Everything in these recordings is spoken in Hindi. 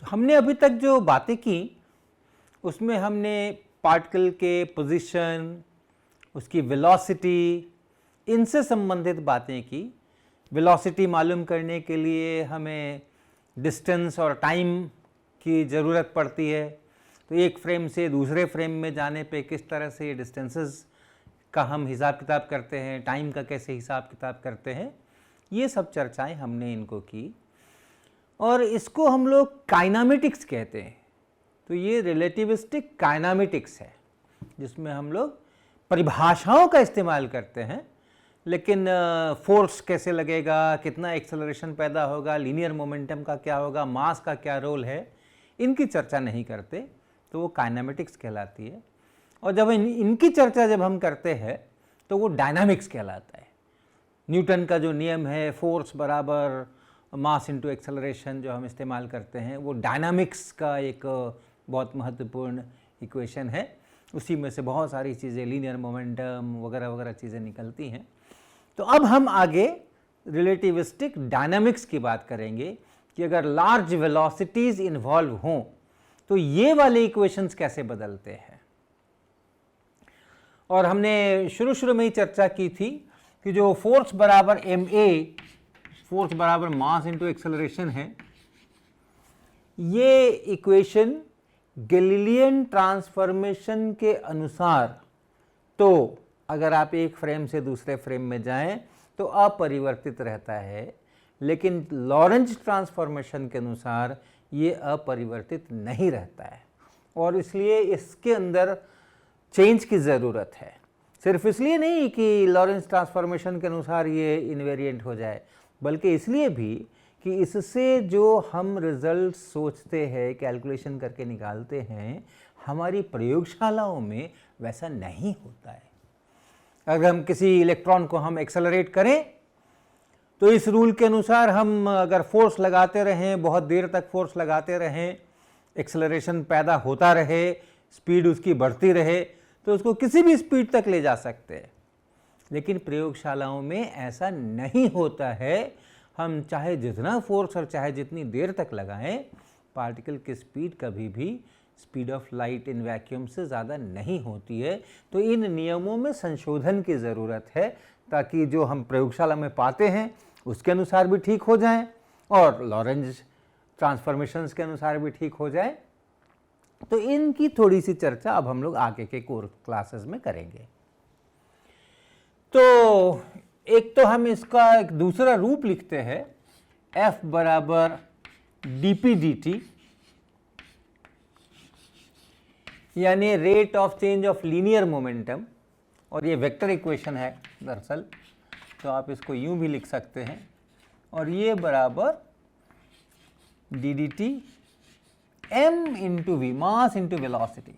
तो हमने अभी तक जो बातें की उसमें हमने पार्टिकल के पोजीशन, उसकी वेलोसिटी, इनसे संबंधित बातें की। वेलोसिटी मालूम करने के लिए हमें डिस्टेंस और टाइम की ज़रूरत पड़ती है, तो एक फ्रेम से दूसरे फ्रेम में जाने पे किस तरह से डिस्टेंसेस का हम हिसाब किताब करते हैं, टाइम का कैसे हिसाब किताब करते हैं, ये सब चर्चाएं हमने इनको की। और इसको हम लोग काइनामेटिक्स कहते हैं। तो ये रिलेटिविस्टिक काइनामेटिक्स है जिसमें हम लोग परिभाषाओं का इस्तेमाल करते हैं, लेकिन फोर्स कैसे लगेगा, कितना एक्सेलरेशन पैदा होगा, लीनियर मोमेंटम का क्या होगा, मास का क्या रोल है, इनकी चर्चा नहीं करते, तो वो काइनेमेटिक्स कहलाती है। और जब इनकी चर्चा जब हम करते हैं तो वो डायनामिक्स कहलाता है। न्यूटन का जो नियम है फोर्स बराबर मास इनटू एक्सेलरेशन जो हम इस्तेमाल करते हैं, वो डायनामिक्स का एक बहुत महत्वपूर्ण इक्वेशन है। उसी में से बहुत सारी चीज़ें, लीनियर मोमेंटम वगैरह वगैरह चीज़ें निकलती हैं। तो अब हम आगे रिलेटिविस्टिक डायनामिक्स की बात करेंगे कि अगर लार्ज वेलोसिटीज इन्वॉल्व हों तो ये वाले इक्वेशंस कैसे बदलते हैं। और हमने शुरू में ही चर्चा की थी कि जो फोर्स बराबर ma, फोर्स बराबर मास इनटू एक्सेलरेशन है, ये इक्वेशन गैलीलियन ट्रांसफॉर्मेशन के अनुसार तो अगर आप एक फ्रेम से दूसरे फ्रेम में जाएं तो अपरिवर्तित रहता है, लेकिन लॉरेंज ट्रांसफॉर्मेशन के अनुसार ये अपरिवर्तित नहीं रहता है। और इसलिए इसके अंदर चेंज की ज़रूरत है। सिर्फ इसलिए नहीं कि लॉरेंज ट्रांसफॉर्मेशन के अनुसार ये इनवेरिएंट हो जाए, बल्कि इसलिए भी कि इससे जो हम रिजल्ट सोचते हैं, कैलकुलेशन करके निकालते हैं, हमारी प्रयोगशालाओं में वैसा नहीं होता है। अगर हम किसी इलेक्ट्रॉन को हम एक्सेलरेट करें तो इस रूल के अनुसार हम अगर फोर्स लगाते रहें, बहुत देर तक फोर्स लगाते रहें, एक्सेलरेशन पैदा होता रहे, स्पीड उसकी बढ़ती रहे, तो उसको किसी भी स्पीड तक ले जा सकते हैं। लेकिन प्रयोगशालाओं में ऐसा नहीं होता है। हम चाहे जितना फोर्स और चाहे जितनी देर तक लगाएं, पार्टिकल की स्पीड कभी भी speed of light in vacuum से ज़्यादा नहीं होती है। तो इन नियमों में संशोधन की ज़रूरत है ताकि जो हम प्रयोगशाला में पाते हैं उसके अनुसार भी ठीक हो जाएं और लॉरेंज ट्रांसफॉर्मेशंस के अनुसार भी ठीक हो जाए। तो इनकी थोड़ी सी चर्चा अब हम लोग आगे के कोर्स क्लासेस में करेंगे। तो एक तो हम इसका एक दूसरा रूप लिखते हैं, F बराबर dp dt, यानी rate of change of linear momentum. और ये वेक्टर इक्वेशन है दरअसल, तो आप इसको यूं भी लिख सकते हैं। और ये बराबर D D T m into V, mass into velocity.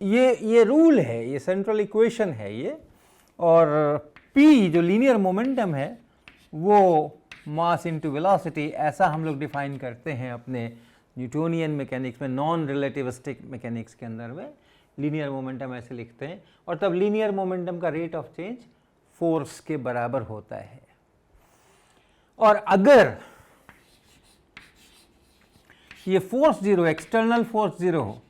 ये रूल है, ये सेंट्रल इक्वेशन है ये। और p जो लीनियर मोमेंटम है वो मास इंटू वेलोसिटी, ऐसा हम लोग डिफाइन करते हैं अपने न्यूटोनियन मैकेनिक्स में। नॉन रिलेटिविस्टिक मैकेनिक्स के अंदर में लीनियर मोमेंटम ऐसे लिखते हैं। और तब लीनियर मोमेंटम का रेट ऑफ चेंज फोर्स के बराबर होता है। और अगर ये force zero, external force zero हो,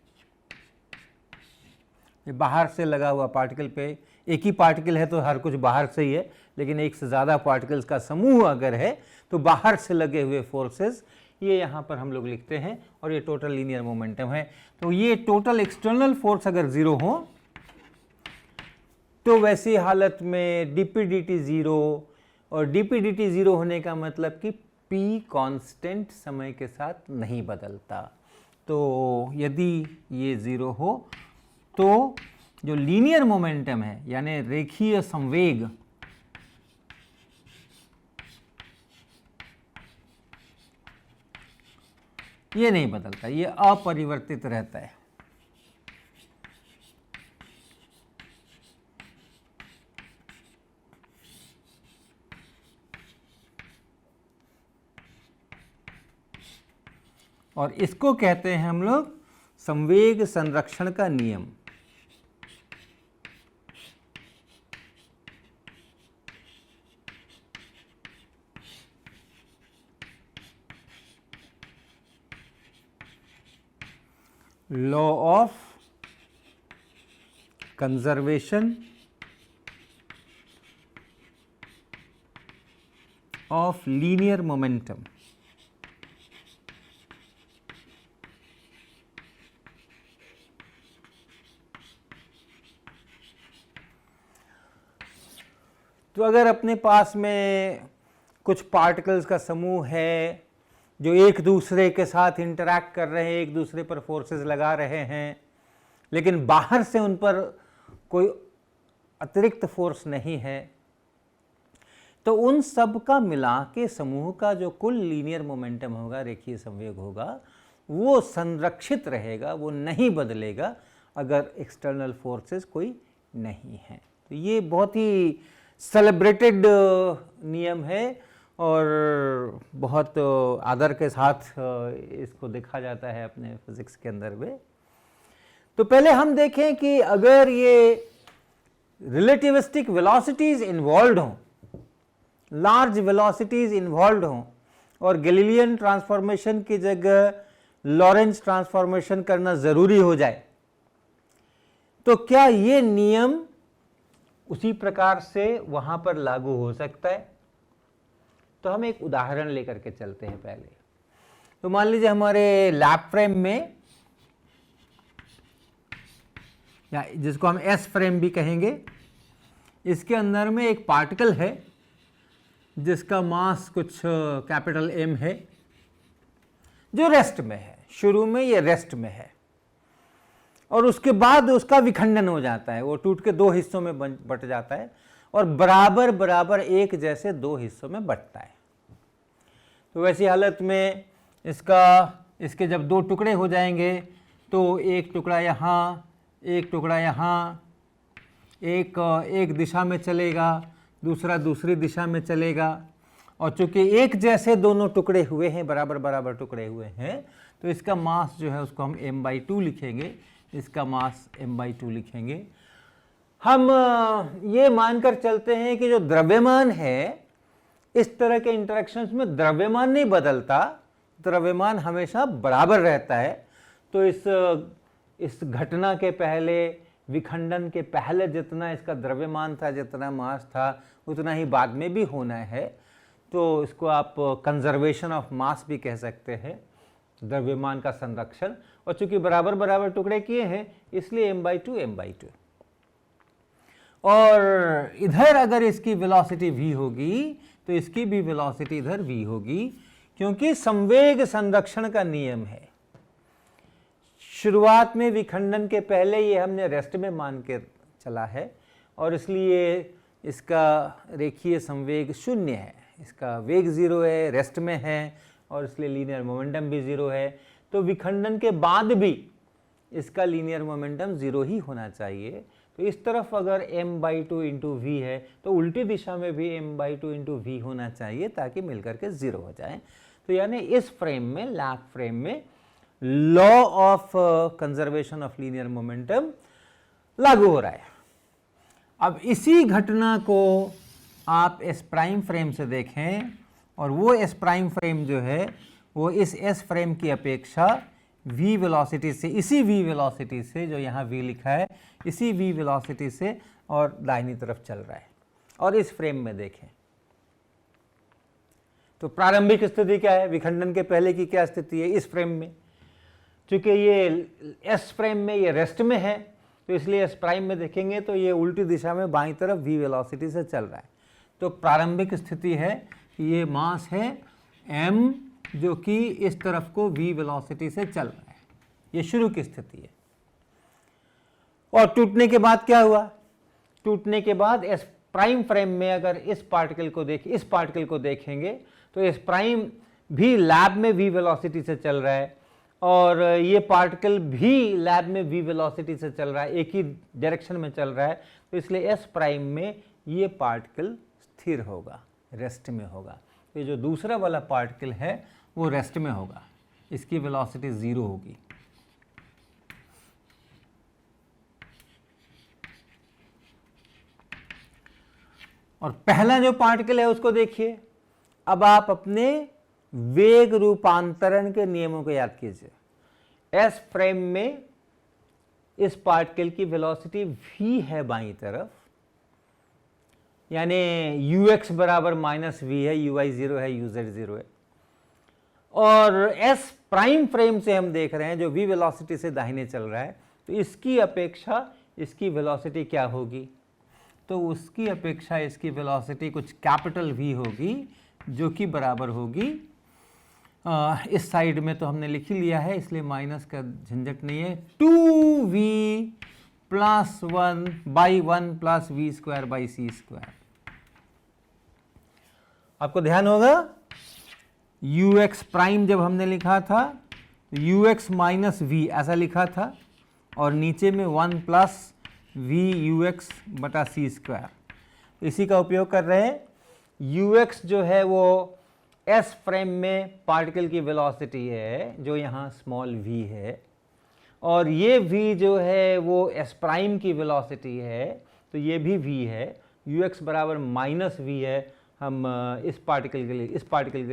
ये बाहर से लगा हुआ पार्टिकल पे, एक ही पार्टिकल है तो हर कुछ बाहर से ही है, लेकिन एक से ज़्यादा पार्टिकल्स का समूह अगर है तो बाहर से लगे हुए फोर्सेस ये यहाँ पर हम लोग लिखते हैं। और ये टोटल लीनियर मोमेंटम है। तो ये टोटल एक्सटर्नल फोर्स अगर ज़ीरो हो तो वैसी हालत में dp dt ज़ीरो, और dp dt ज़ीरो होने का मतलब कि p कांस्टेंट समय के साथ नहीं बदलता। तो यदि ये ज़ीरो हो तो जो लीनियर मोमेंटम है यानी रेखीय संवेग, ये नहीं बदलता, ये अपरिवर्तित रहता है। और इसको कहते हैं हम लोग संवेग संरक्षण का नियम। Law of conservation of linear momentum. तो अगर अपने पास में कुछ पार्टिकल्स का समूह है जो एक दूसरे के साथ इंटरैक्ट कर रहे हैं, एक दूसरे पर फोर्सेस लगा रहे हैं, लेकिन बाहर से उन पर कोई अतिरिक्त फोर्स नहीं है, तो उन सब का मिला के समूह का जो कुल लीनियर मोमेंटम होगा, रेखीय संवेग होगा, वो संरक्षित रहेगा, वो नहीं बदलेगा अगर एक्सटर्नल फोर्सेस कोई नहीं है। तो ये बहुत ही सेलिब्रेटेड नियम है और बहुत आदर के साथ इसको देखा जाता है अपने फिजिक्स के अंदर में। तो पहले हम देखें कि अगर ये रिलेटिविस्टिक वेलोसिटीज इन्वॉल्व हों, लार्ज वेलोसिटीज इन्वॉल्व हों और गैलीलियन ट्रांसफॉर्मेशन की जगह लॉरेंज ट्रांसफॉर्मेशन करना ज़रूरी हो जाए, तो क्या ये नियम उसी प्रकार से वहां पर लागू हो सकता है? तो हम एक उदाहरण लेकर के चलते हैं पहले। तो मान लीजिए हमारे लैब फ्रेम में, या जिसको हम एस फ्रेम भी कहेंगे, इसके अंदर में एक पार्टिकल है जिसका मास कुछ कैपिटल एम है, जो रेस्ट में है। शुरू में ये रेस्ट में है और उसके बाद उसका विखंडन हो जाता है, वो टूट के दो हिस्सों में बट जाता है और बराबर बराबर एक जैसे दो हिस्सों में बटता है। तो वैसी हालत में इसके जब दो टुकड़े हो जाएंगे तो एक टुकड़ा यहाँ, एक टुकड़ा यहाँ, एक दिशा में चलेगा, दूसरा दूसरी दिशा में चलेगा। और चूंकि एक जैसे दोनों टुकड़े हुए हैं, बराबर बराबर टुकड़े हुए हैं, तो इसका मास जो है उसको हम m/2 लिखेंगे, इसका मास m/2 लिखेंगे। हम ये मानकर चलते हैं कि जो द्रव्यमान है, इस तरह के इंटरेक्शंस में द्रव्यमान नहीं बदलता, द्रव्यमान हमेशा बराबर रहता है। तो इस घटना के पहले, विखंडन के पहले जितना इसका द्रव्यमान था, जितना मास था, उतना ही बाद में भी होना है। तो इसको आप कंजर्वेशन ऑफ मास भी कह सकते हैं, द्रव्यमान का संरक्षण। और चूंकि बराबर बराबर टुकड़े किए हैं इसलिए m/2 और इधर अगर इसकी वेलोसिटी v होगी तो इसकी भी वेलोसिटी इधर v होगी, क्योंकि संवेग संरक्षण का नियम है। शुरुआत में विखंडन के पहले ये हमने रेस्ट में मान के चला है और इसलिए इसका रेखीय संवेग 0 है, इसका वेग 0 है, रेस्ट में है और इसलिए लीनियर मोमेंटम भी 0 है। तो विखंडन के बाद भी इसका लीनियर मोमेंटम 0 ही होना चाहिए। तो इस तरफ अगर m/2 × v है तो उल्टी दिशा में भी m/2 × v होना चाहिए ताकि मिलकर के 0 हो जाए। तो यानी इस फ्रेम में, लैब फ्रेम में, law of conservation of linear momentum लागू हो रहा है। अब इसी घटना को आप एस प्राइम फ्रेम से देखें और वो एस प्राइम फ्रेम जो है वो इस एस फ्रेम की अपेक्षा v वेलोसिटी से, इसी v वेलोसिटी से, जो यहाँ v लिखा है, इसी v वेलोसिटी से और दाहिनी तरफ चल रहा है। और इस फ्रेम में देखें तो प्रारंभिक स्थिति क्या है, विखंडन के पहले की क्या स्थिति है इस फ्रेम में? चूंकि ये एस फ्रेम में ये रेस्ट में है तो इसलिए एस प्राइम में देखेंगे तो ये उल्टी दिशा में बाईं तरफ v वेलोसिटी से चल रहा है। तो प्रारंभिक स्थिति है कि ये मास है m जो कि इस तरफ को v वेलोसिटी से चल रहा है, ये शुरू की स्थिति है। और टूटने के बाद क्या हुआ? टूटने के बाद एस प्राइम फ्रेम में अगर इस पार्टिकल को देखेंगे तो एस प्राइम भी लैब में v वेलोसिटी से चल रहा है और ये पार्टिकल भी लैब में v वेलोसिटी से चल रहा है, एक ही डायरेक्शन में चल रहा है। तो इसलिए एस प्राइम में ये पार्टिकल स्थिर होगा, रेस्ट में होगा। तो ये जो दूसरा वाला पार्टिकल है वो रेस्ट में होगा, इसकी वेलोसिटी 0 होगी। और पहला जो पार्टिकल है उसको देखिए। अब आप अपने वेग रूपांतरण के नियमों को याद कीजिए। एस फ्रेम में इस पार्टिकल की वेलोसिटी v है बाईं तरफ, यानी ux बराबर -v है, uy 0 है, uz 0 है। और एस प्राइम फ्रेम से हम देख रहे हैं जो v वेलोसिटी से दाहिने चल रहा है, तो इसकी अपेक्षा इसकी वेलोसिटी क्या होगी? तो उसकी अपेक्षा इसकी वेलोसिटी कुछ कैपिटल v होगी, जो कि बराबर होगी, इस साइड में तो हमने लिख ही लिया है इसलिए माइनस का झंझट नहीं है, 2v प्लस 1/1 प्लस v²/c²। आपको ध्यान होगा ux प्राइम जब हमने लिखा था तो ux माइनस v ऐसा लिखा था, और नीचे में 1 प्लस v/c²। इसी का उपयोग कर रहे हैं। ux जो है वो s फ्रेम में पार्टिकल की वेलोसिटी है जो यहाँ स्मॉल v है, और ये v जो है वो s प्राइम की वेलोसिटी है, तो ये भी v है। ux बराबर -v है, हम इस पार्टिकल के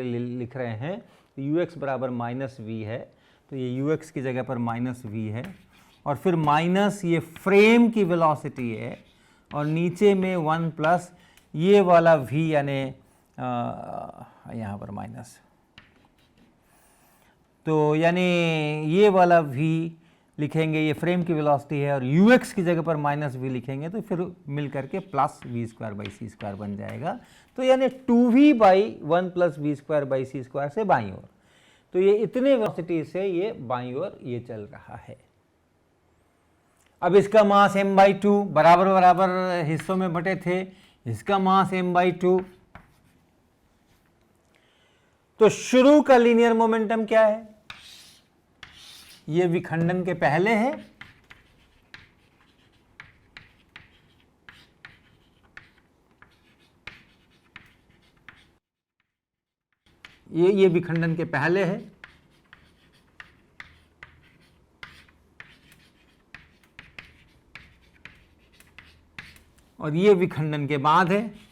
लिए लिख रहे हैं, तो ux बराबर -v है, तो ये ux की जगह पर -v है, और फिर माइनस ये फ्रेम की वेलोसिटी है, और नीचे में 1 प्लस ये वाला v यानी यहाँ पर माइनस, तो यानी ये वाला v लिखेंगे, ये फ्रेम की वेलोसिटी है, और ux की जगह पर -v लिखेंगे तो फिर मिल करके प्लस v²/c² बन जाएगा। तो यानी 2v/1 प्लस v²/c² से बाईं ओर, तो ये इतने वेलोसिटी से ये बाईं ओर ये चल रहा है। अब इसका मास m/2 बराबर बराबर हिस्सों में बटे थे, इसका मास m/2, तो शुरू का लीनियर मोमेंटम क्या है? ये विखंडन के पहले है, ये विखंडन के पहले है, और ये विखंडन के बाद है।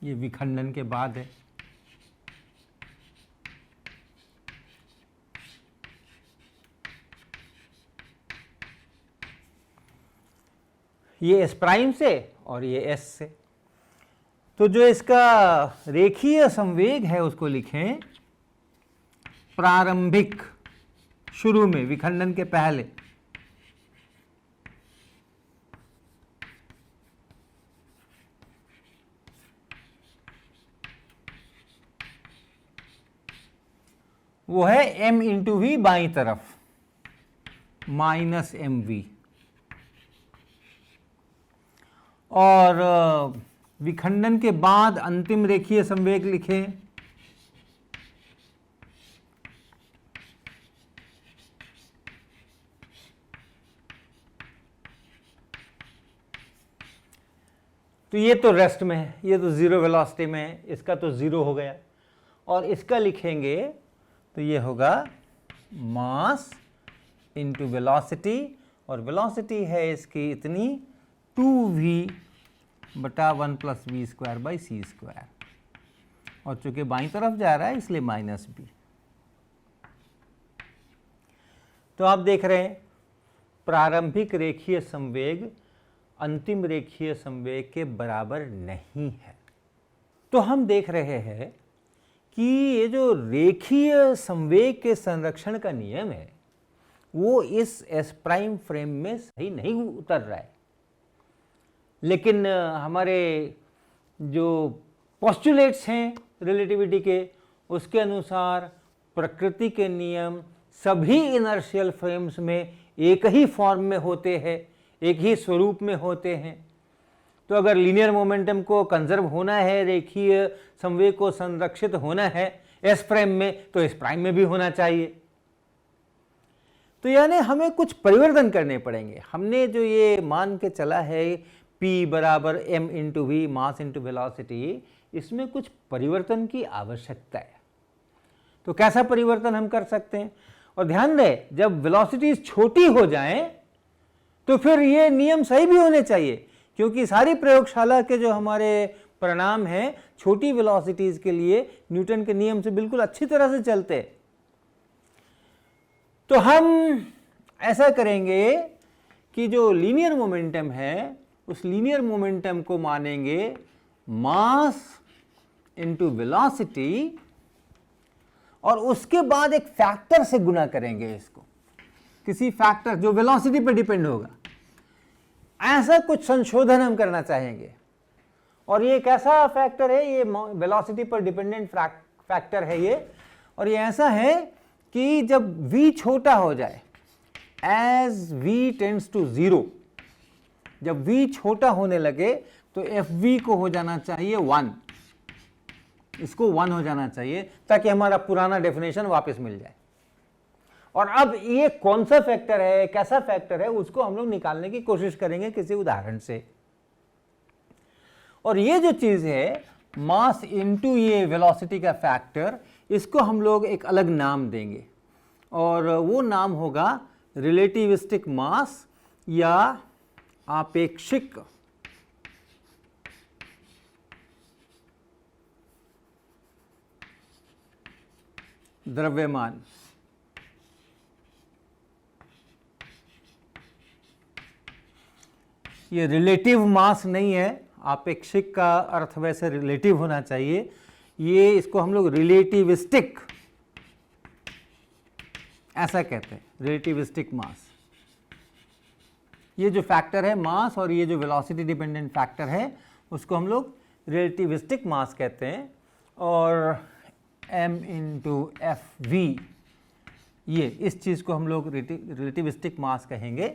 ये विखंडन के बाद है। ये s प्राइम से और ये s से, तो जो इसका रेखीय संवेग है उसको लिखें प्रारंभिक, शुरू में, विखंडन के पहले। वो है m इंटू वी बाईं तरफ, -mv, और विखंडन के बाद अंतिम रेखीय संवेग लिखें तो ये तो रेस्ट में है, ये तो जीरो वेलोसिटी में है, इसका तो जीरो हो गया, और इसका लिखेंगे तो ये होगा मास इंटू वेलोसिटी, और वेलोसिटी है इसकी इतनी 2v/1 प्लस v²/c², और चूंकि बाईं तरफ जा रहा है इसलिए -b। तो आप देख रहे हैं प्रारंभिक रेखीय संवेग अंतिम रेखीय संवेग के बराबर नहीं है। तो हम देख रहे हैं कि ये जो रेखीय संवेग के संरक्षण का नियम है वो इस s प्राइम फ्रेम में सही नहीं उतर रहा है, लेकिन हमारे जो पोस्टुलेट्स हैं रिलेटिविटी के उसके अनुसार प्रकृति के नियम सभी इनर्शियल फ्रेम्स में एक ही फॉर्म में होते हैं, एक ही स्वरूप में होते हैं। तो अगर लीनियर मोमेंटम को कंजर्व होना है, रेखीय संवेग को संरक्षित होना है एस फ्रेम में, तो एस प्राइम में भी होना चाहिए। तो यानी हमें कुछ परिवर्तन करने पड़ेंगे। हमने जो ये मान के चला है P बराबर m into V, mass into velocity, इसमें कुछ परिवर्तन की आवश्यकता है। तो कैसा परिवर्तन हम कर सकते हैं? और ध्यान दें, जब वेलोसिटीज छोटी हो जाएं तो फिर ये नियम सही भी होने चाहिए, क्योंकि सारी प्रयोगशाला के जो हमारे परिणाम है छोटी वेलोसिटीज के लिए न्यूटन के नियम से बिल्कुल अच्छी तरह से चलते। तो हम ऐसा करेंगे कि जो लीनियर मोमेंटम है उस लीनियर मोमेंटम को मानेंगे मास इनटू वेलोसिटी और उसके बाद एक फैक्टर से गुना करेंगे इसको, किसी फैक्टर जो वेलोसिटी पर डिपेंड होगा। ऐसा कुछ संशोधन हम करना चाहेंगे और ये एक ऐसा फैक्टर है, ये वेलोसिटी पर डिपेंडेंट फैक्टर है ये, और ये ऐसा है कि जब v छोटा हो जाए, एज v टेंड्स टू 0, जब v छोटा होने लगे तो fv को हो जाना चाहिए 1, इसको 1 हो जाना चाहिए ताकि हमारा पुराना डेफिनेशन वापस मिल जाए। और अब ये कौन सा फैक्टर है, कैसा फैक्टर है, उसको हम लोग निकालने की कोशिश करेंगे किसी उदाहरण से। और ये जो चीज है मास इनटू ये वेलोसिटी का फैक्टर, इसको हम लोग एक अलग नाम देंगे और वो नाम होगा रिलेटिविस्टिक मास या आपेक्षिक द्रव्यमान। ये रिलेटिव मास नहीं है, आपेक्षिक का अर्थ वैसे रिलेटिव होना चाहिए, ये इसको हम लोग रिलेटिविस्टिक ऐसा कहते हैं, रिलेटिविस्टिक मास। ये जो फैक्टर है मास और ये जो वेलोसिटी डिपेंडेंट फैक्टर है उसको हम लोग रिलेटिविस्टिक मास कहते हैं। और m इंटू एफ वी, ये इस चीज़ को हम लोग रिलेटिविस्टिक मास कहेंगे।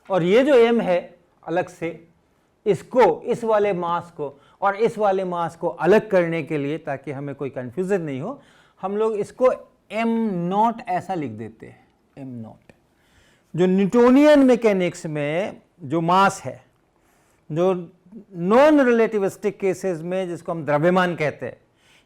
और ये जो m है अलग से, इसको, इस वाले मास को और इस वाले मास को अलग करने के लिए, ताकि हमें कोई कंफ्यूजन नहीं हो, हम लोग इसको m नॉट ऐसा लिख देते हैं, m नॉट। जो न्यूटोनियन मैकेनिक्स में जो मास है, जो नॉन रिलेटिविस्टिक केसेस में जिसको हम द्रव्यमान कहते हैं,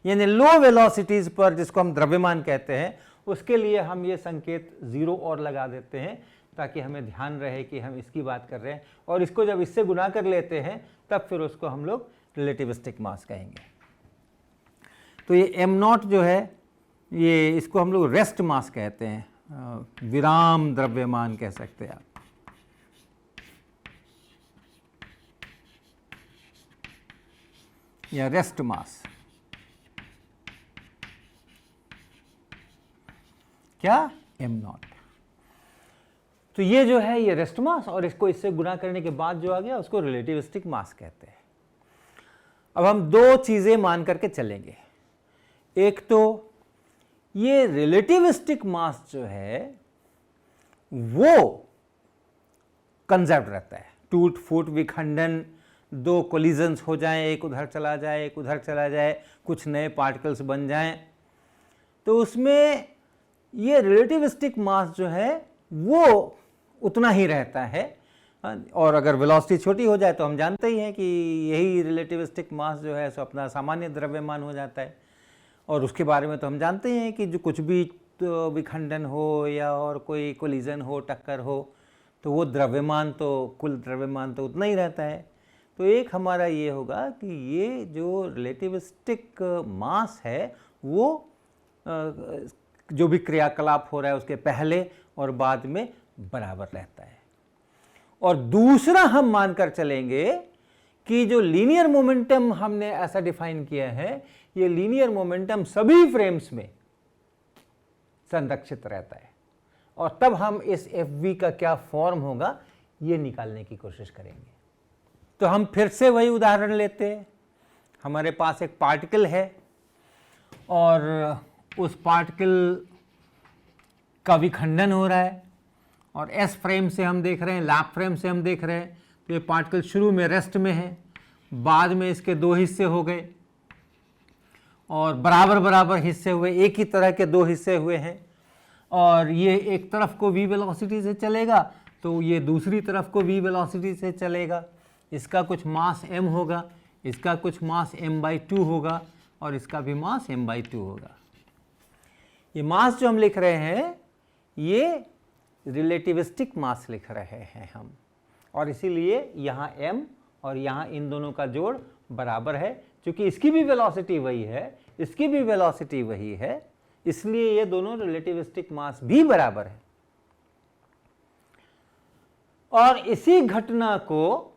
यानी लो वेलोसिटीज पर जिसको हम द्रव्यमान कहते हैं, उसके लिए हम ये संकेत 0 और लगा देते हैं ताकि हमें ध्यान रहे कि हम इसकी बात कर रहे हैं। और इसको जब इससे गुना कर लेते हैं तब फिर उसको हम लोग रिलेटिविस्टिक मास कहेंगे। तो ये m नॉट जो है, ये इसको हम लोग रेस्ट मास कहते हैं, विराम द्रव्यमान कह सकते हैं आप। या रेस्ट मास, क्या, m नॉट। तो ये जो है ये रेस्ट मास, और इसको इससे गुना करने के बाद जो आ गया उसको रिलेटिविस्टिक मास कहते हैं। अब हम दो चीजें मान करके चलेंगे। एक तो ये रिलेटिविस्टिक मास जो है वो कंजर्व रहता है, टूट फूट विखंडन, दो कोलिजन्स हो जाएं, एक उधर चला जाए एक उधर चला जाए, कुछ नए पार्टिकल्स बन जाएं, तो उसमें ये रिलेटिविस्टिक मास जो है वो उतना ही रहता है। और अगर वेलोसिटी छोटी हो जाए तो हम जानते ही हैं कि यही रिलेटिविस्टिक मास जो है सो अपना सामान्य द्रव्यमान हो जाता है। और उसके बारे में तो हम जानते हैं कि जो कुछ भी तो विखंडन हो या और कोई कोलिजन हो, टक्कर हो, तो वो द्रव्यमान तो, कुल द्रव्यमान तो उतना ही रहता है। तो एक हमारा ये होगा कि ये जो रिलेटिविस्टिक मास है वो जो भी क्रियाकलाप हो रहा है उसके पहले और बाद में बराबर रहता है। और दूसरा हम मानकर चलेंगे कि जो लीनियर मोमेंटम हमने ऐसा डिफाइन किया है, ये लीनियर मोमेंटम सभी फ्रेम्स में संरक्षित रहता है। और तब हम इस Fv का क्या फॉर्म होगा ये निकालने की कोशिश करेंगे। तो हम फिर से वही उदाहरण लेते हैं। हमारे पास एक पार्टिकल है और उस पार्टिकल का विखंडन हो रहा है और एस फ्रेम से हम देख रहे हैं, लैप फ्रेम से हम देख रहे हैं। तो ये पार्टिकल शुरू में रेस्ट में है, बाद में इसके दो हिस्से हो गए और बराबर बराबर हिस्से हुए, एक ही तरह के दो हिस्से हुए हैं। और ये एक तरफ को v वेलोसिटी से चलेगा तो ये दूसरी तरफ को v वेलोसिटी से चलेगा। इसका कुछ मास m होगा, इसका कुछ मास m/2 होगा और इसका भी मास m/2 होगा। ये मास जो हम लिख रहे हैं ये रिलेटिविस्टिक मास लिख रहे हैं हम, और इसीलिए यहाँ m और यहाँ इन दोनों का जोड़ बराबर है, क्योंकि इसकी भी वेलोसिटी वही है, इसकी भी वेलोसिटी वही है, इसलिए ये दोनों रिलेटिविस्टिक मास भी बराबर है। और इसी घटना को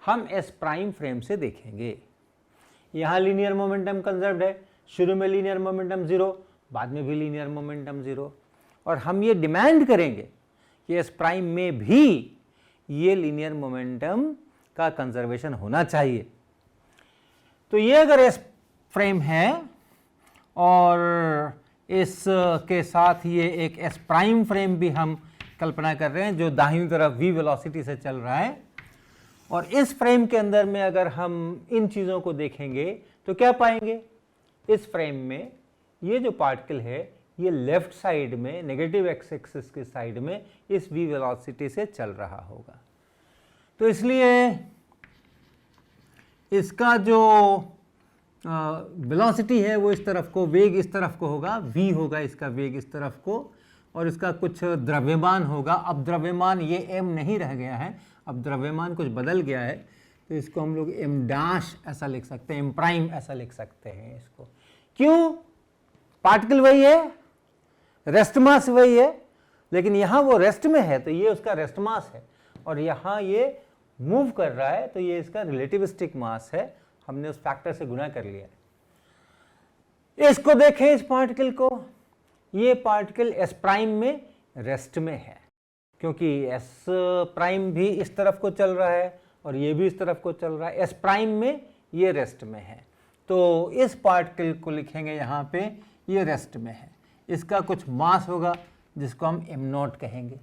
हम एस प्राइम फ्रेम से देखेंगे। यहां लीनियर मोमेंटम कंजर्व्ड है, शुरू में लीनियर मोमेंटम 0, बाद में भी लीनियर मोमेंटम 0, और हम ये डिमांड करेंगे कि एस प्राइम में भी ये लीनियर मोमेंटम का कंजर्वेशन होना चाहिए। तो ये अगर एस फ्रेम है और इस के साथ ये एक एस प्राइम फ्रेम भी हम कल्पना कर रहे हैं जो दाहिनी तरफ v वेलोसिटी से चल रहा है, और इस फ्रेम के अंदर में अगर हम इन चीज़ों को देखेंगे तो क्या पाएंगे? इस फ्रेम में ये जो पार्टिकल है ये लेफ्ट साइड में नेगेटिव एक्स एक्सिस के साइड में इस v वेलोसिटी से चल रहा होगा। तो इसलिए इसका जो वेलोसिटी है वो इस तरफ को, वेग इस तरफ को होगा, v होगा इसका वेग इस तरफ को, और इसका कुछ द्रव्यमान होगा। अब द्रव्यमान ये m नहीं रह गया है, अब द्रव्यमान कुछ बदल गया है, तो इसको हम लोग m डैश ऐसा लिख सकते हैं, m प्राइम ऐसा लिख सकते हैं इसको। क्यों? पार्टिकल वही है, रेस्ट मास वही है, लेकिन यहाँ वो रेस्ट में है तो ये उसका रेस्ट मास है, और यहाँ ये मूव कर रहा है तो ये इसका रिलेटिविस्टिक मास है, हमने उस फैक्टर से गुना कर लिया है। इसको देखें, इस पार्टिकल को, ये पार्टिकल एस प्राइम में रेस्ट में है, क्योंकि एस प्राइम भी इस तरफ को चल रहा है और ये भी इस तरफ को चल रहा है, एस प्राइम में ये रेस्ट में है। तो इस पार्टिकल को लिखेंगे यहाँ पे, ये रेस्ट में है, इसका कुछ मास होगा जिसको हम m नॉट कहेंगे।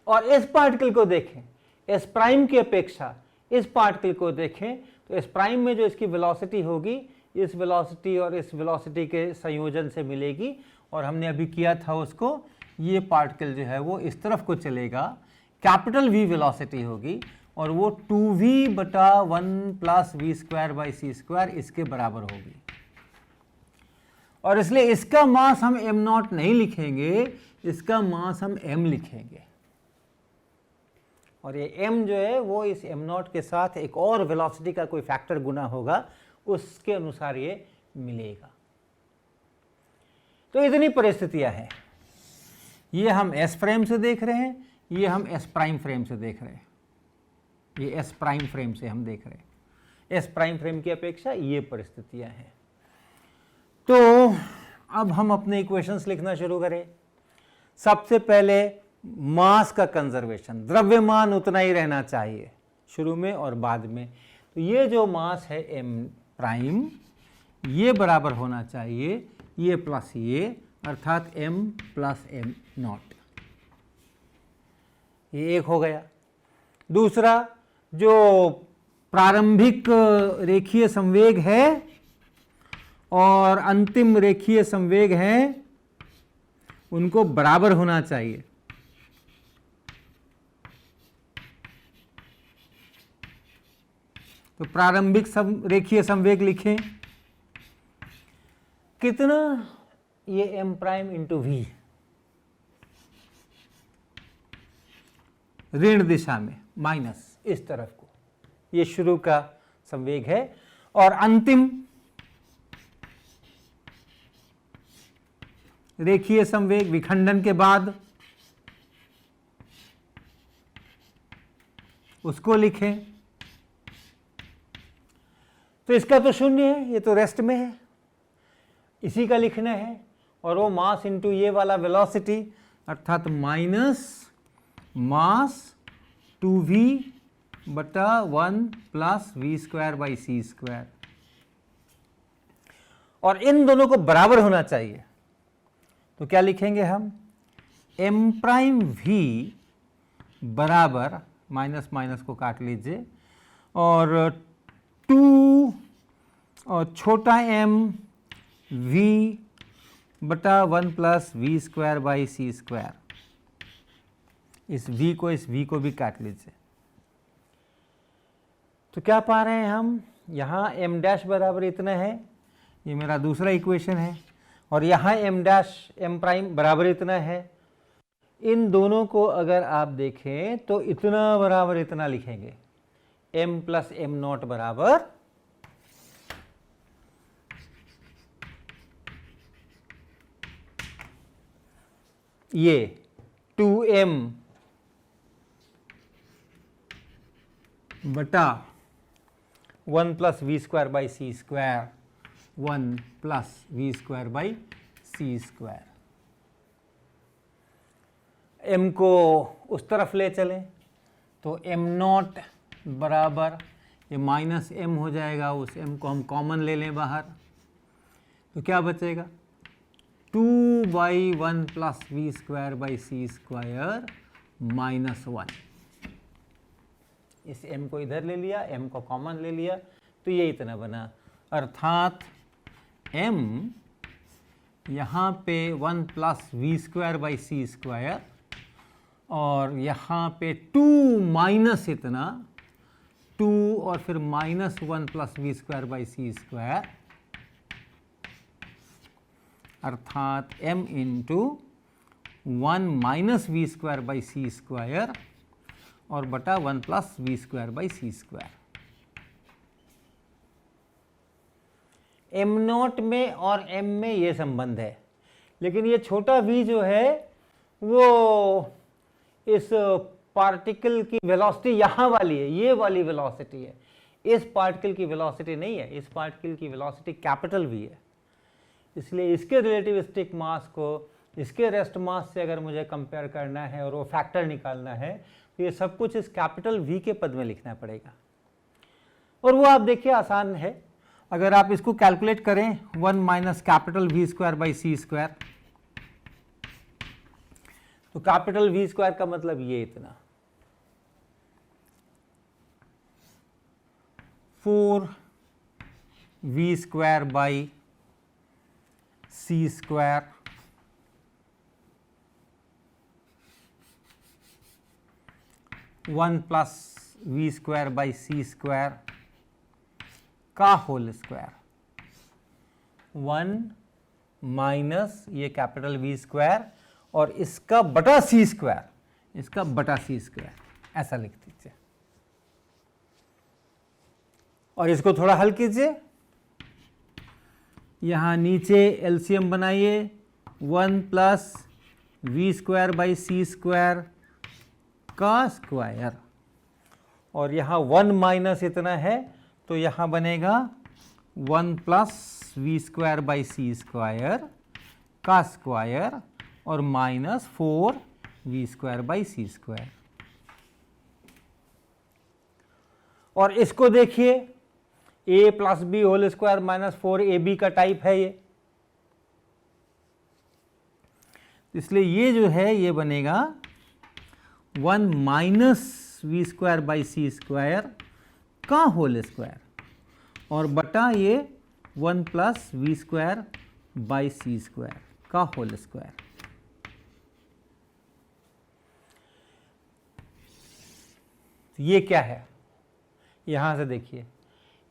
और इस पार्टिकल को देखें, एस प्राइम की अपेक्षा इस पार्टिकल को देखें तो एस प्राइम में जो इसकी वेलोसिटी होगी इस वेलोसिटी और इस वेलोसिटी के संयोजन से मिलेगी, और हमने अभी किया था उसको, ये पार्टिकल जो है वो इस तरफ को चलेगा, कैपिटल V वेलोसिटी होगी और वो 2v/1 + v²/c² इसके बराबर होगी। और इसलिए इसका मास हम m नॉट नहीं लिखेंगे, इसका मास हम m लिखेंगे, और ये m जो है वो इस m नॉट के साथ एक और वेलोसिटी का कोई फैक्टर गुना होगा, उसके अनुसार ये मिलेगा। तो इतनी परिस्थितियां हैं, ये हम एस फ्रेम से देख रहे हैं, ये हम एस प्राइम फ्रेम से देख रहे हैं, ये एस प्राइम फ्रेम से हम देख रहे हैं, एस प्राइम फ्रेम की अपेक्षा ये परिस्थितियां हैं। तो अब हम अपने इक्वेशंस लिखना शुरू करें। सबसे पहले मास का कंजर्वेशन, द्रव्यमान उतना ही रहना चाहिए शुरू में और बाद में। तो ये जो मास है m प्राइम, ये बराबर होना चाहिए ये प्लस ये, अर्थात m + m नॉट, ये एक हो गया। दूसरा, जो प्रारंभिक रेखीय संवेग है और अंतिम रेखीय संवेग है उनको बराबर होना चाहिए। तो प्रारंभिक रेखीय संवेग लिखें, कितना? ये m प्राइम इंटू v, ऋण दिशा में माइनस इस तरफ को, ये शुरू का संवेग है, और अंतिम रेखीय संवेग विखंडन के बाद उसको लिखें। तो इसका तो 0 है, ये तो रेस्ट में है, इसी का लिखना है, और वो मास इंटू ये वाला वेलोसिटी, अर्थात माइनस मास 2v/1 + v²/c², और इन दोनों को बराबर होना चाहिए। तो क्या लिखेंगे हम? m प्राइम v बराबर, माइनस माइनस को काट लीजिए, और 2 और छोटा m v/1 + v²/c², इस v को भी काट लीजिए। तो क्या पा रहे हैं हम? यहाँ m डैश बराबर इतना है, ये मेरा दूसरा इक्वेशन है, और यहाँ m प्राइम बराबर इतना है। इन दोनों को अगर आप देखें तो इतना बराबर इतना लिखेंगे, m प्लस एम नॉट बराबर ये 2m बटा 1 plus V square by C square, 1 plus V square by C square. m को उस तरफ ले चलें तो m नॉट बराबर ये माइनस m हो जाएगा, उस m को हम कॉमन ले लें बाहर, तो क्या बचेगा 2 by 1 plus V square by C square minus 1। इस m को इधर ले लिया, m को कॉमन ले लिया, तो ये इतना बना, अर्थात m यहाँ पे 1 plus V square by C square और यहाँ पे 2 माइनस इतना 2 और फिर minus 1 plus V square by C square, अर्थात m into 1 minus V square by C square और बटा 1 plus V square by C square. m naught में और m में ये संबंध है, लेकिन ये छोटा v जो है वो इस पार्टिकल की वेलोसिटी यहाँ वाली है, ये वाली वेलोसिटी है, इस पार्टिकल की वेलोसिटी नहीं है, इस पार्टिकल की वेलोसिटी कैपिटल v है। इसलिए इसके रिलेटिविस्टिक मास को इसके रेस्ट मास से अगर मुझे कंपेयर करना है और वो फैक्टर निकालना है तो ये सब कुछ इस कैपिटल V के पद में लिखना पड़ेगा, और वो आप देखिए आसान है। अगर आप इसको कैलकुलेट करें 1 minus capital V square by C square, तो कैपिटल V स्क्वायर का मतलब ये इतना 4v square by C square one plus V square by C square का होल स्क्वायर, 1 माइनस ये कैपिटल V स्क्वायर और इसका बटा सी स्क्वायर, इसका बटा सी स्क्वायर, ऐसा लिख दीजिए। और इसको थोड़ा हल कीजिए, यहाँ नीचे एलसीएम बनाइए 1 plus V square by C square का स्क्वायर, और यहाँ 1 माइनस इतना है तो यहाँ बनेगा 1 plus V square by C square का स्क्वायर और minus 4 V square by C square. और इसको देखिए a plus B whole square minus 4ab का टाइप है ये, इसलिए ये जो है ये बनेगा 1 minus V square by C square का होल स्क्वायर और बटा ये 1 plus V square by C square का होल स्क्वायर। ये क्या है, यहां से देखिए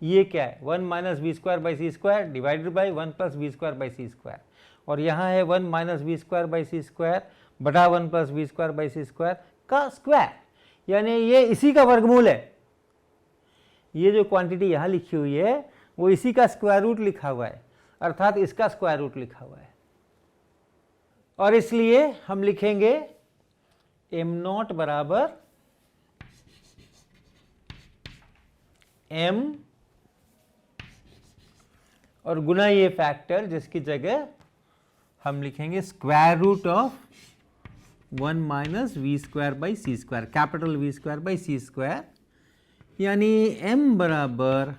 ये क्या है 1 minus V square by C square divided by 1 plus V square by C square, और यहाँ है 1 minus V square by C square बटा 1 plus V square by C square का स्क्वायर, यानी ये इसी का वर्गमूल है। ये जो क्वांटिटी यहाँ लिखी हुई है वो इसी का स्क्वायर रूट लिखा हुआ है, अर्थात इसका स्क्वायर रूट लिखा हुआ है। और इसलिए हम लिखेंगे m नॉट बराबर m और गुना ये फैक्टर जिसकी जगह हम लिखेंगे square root of 1 minus V square by C square, capital V square by C square, यानी m बराबर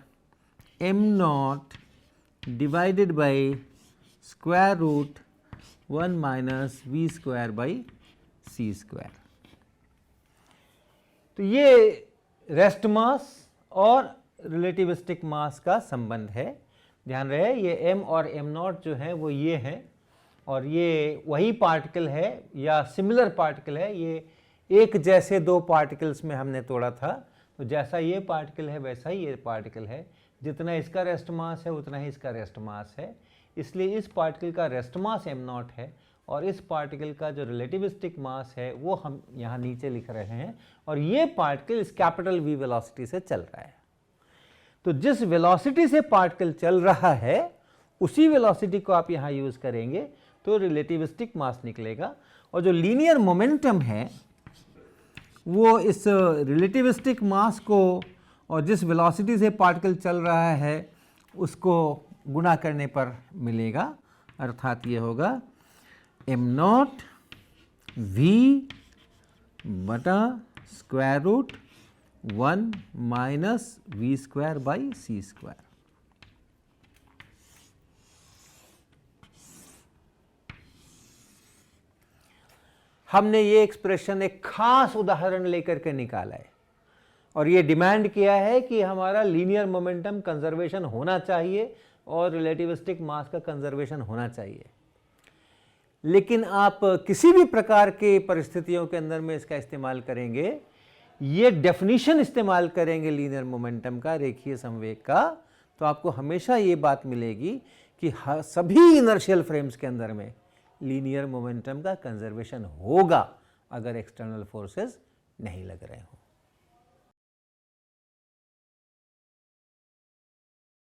m naught divided by square root 1 minus V square by C square. तो ये रेस्ट मास और रिलेटिविस्टिक मास का संबंध है। ध्यान रहे ये m और m नॉट जो है वो ये हैं, और ये वही पार्टिकल है या सिमिलर पार्टिकल है। ये एक जैसे दो पार्टिकल्स में हमने तोड़ा था, तो जैसा ये पार्टिकल है वैसा ही ये पार्टिकल है, जितना इसका रेस्ट मास है उतना ही इसका रेस्ट मास है। इसलिए इस पार्टिकल का रेस्ट मास m नॉट है और इस पार्टिकल का जो रिलेटिविस्टिक मास है वो हम यहाँ नीचे लिख रहे हैं, और ये पार्टिकल इस कैपिटल V वेलोसिटी से चल रहा है। तो जिस वेलोसिटी से पार्टिकल चल रहा है उसी वेलोसिटी को आप यहाँ यूज करेंगे तो रिलेटिविस्टिक मास निकलेगा, और जो लीनियर मोमेंटम है वो इस रिलेटिविस्टिक मास को और जिस वेलोसिटी से पार्टिकल चल रहा है उसको गुणा करने पर मिलेगा, अर्थात ये होगा m0 v बटा square root 1 minus V square by C square. हमने ये एक्सप्रेशन एक खास उदाहरण लेकर के निकाला है और ये डिमांड किया है कि हमारा लीनियर मोमेंटम कंजर्वेशन होना चाहिए और रिलेटिविस्टिक मास का कंजर्वेशन होना चाहिए। लेकिन आप किसी भी प्रकार के परिस्थितियों के अंदर में इसका इस्तेमाल करेंगे, ये डेफिनेशन इस्तेमाल करेंगे लीनियर मोमेंटम का, रेखीय संवेग का, तो आपको हमेशा ये बात मिलेगी कि सभी इनर्शियल फ्रेम्स के अंदर में लीनियर मोमेंटम का कंजर्वेशन होगा अगर एक्सटर्नल फोर्सेस नहीं लग रहे हों।